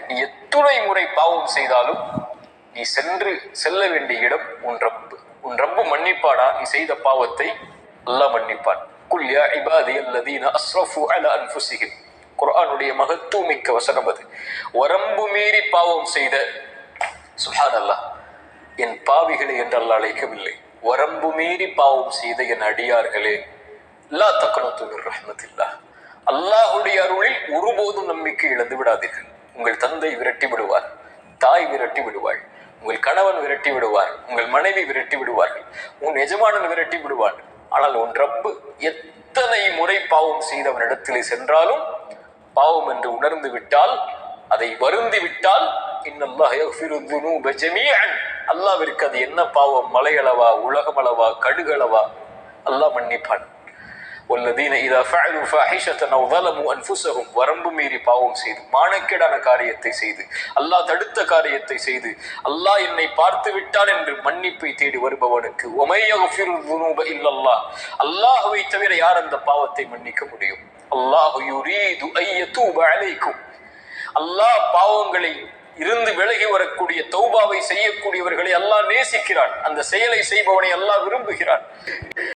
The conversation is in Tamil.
நீ எத்துணை முறை பாவம் செய்தாலும் நீ செல்ல வேண்டிய இடம் உன் ரப்பு மன்னிப்பானா? நீ செய்த பாவத்தை அல்லாஹ் மன்னிப்பான். குல் யா இபாதி அல்லதீன அஸ்ரஃபு அலா அன்ஃபுஸிஹிம். குர்ஆனுடைய மகத்துவமிக்க வசனம் அது. வரம்பு மீறி பாவம் செய்த, சுப்ஹானல்லாஹ், என் பாவிகளை என்று அல்லாஹ் அழைக்கவில்லை. வரம்பு மீறி பாவம் செய்த என் அடியார்களே, லா தக்னது மின் ரஹ்மத்தில்லாஹ், அல்லாஹுடைய அருளில் ஒருபோதும் நம்பிக்கை இழந்து விடாதீர்கள். உங்கள் தந்தை விரட்டி விடுவார், தாய் விரட்டி விடுவாள், உங்கள் கணவன் விரட்டி விடுவார், உங்கள் மனைவி விரட்டி விடுவார்கள், உன் எஜமானன் விரட்டி விடுவான். ஆனால் உன் ரப்பு எத்தனை முறை பாவம் செய்தவனிடத்திலே சென்றாலும் பாவம் என்று உணர்ந்து விட்டால், அதை வருந்தி விட்டால், இன்னல்லாஹ் யக்ஃபிரு ذுனூப ஜமீஅன், அல்லாஹ்விற்கு அது என்ன பாவம், மலையளவா, உலகமளவா, கடுகளவா, அல்லாஹ் மன்னிப்பான். வல்லதீன இதா ஃபஅலு ஃபாஹிஷத்தன் அவ் ஸலமு அன்ஃபுஸஹும், வரம்பு மீறி பாவம் செய்து, மானக்கேடான காரியத்தை செய்து, அல்லாஹ் தடுத்த காரியத்தை செய்து, அல்லாஹ் என்னை பார்த்து விட்டான் என்று மன்னிப்பை தேடி வருபவனுக்கு வமை யக்ஃபிரு ذுனூப இல்லல்லாஹ், அல்லாஹ்வை தவிர யார் அந்த பாவத்தை மன்னிக்க முடியும்? அல்லாஹு யுரீது அன் யதூப அலைக்கும், அல்லாஹ் பாவங்களை இருந்து விலகி வரக்கூடிய தௌபாவை செய்யக்கூடியவர்களை அல்லாஹ் நேசிக்கிறான். அந்த செயலை செய்பவனை அல்லாஹ் விரும்புகிறான்.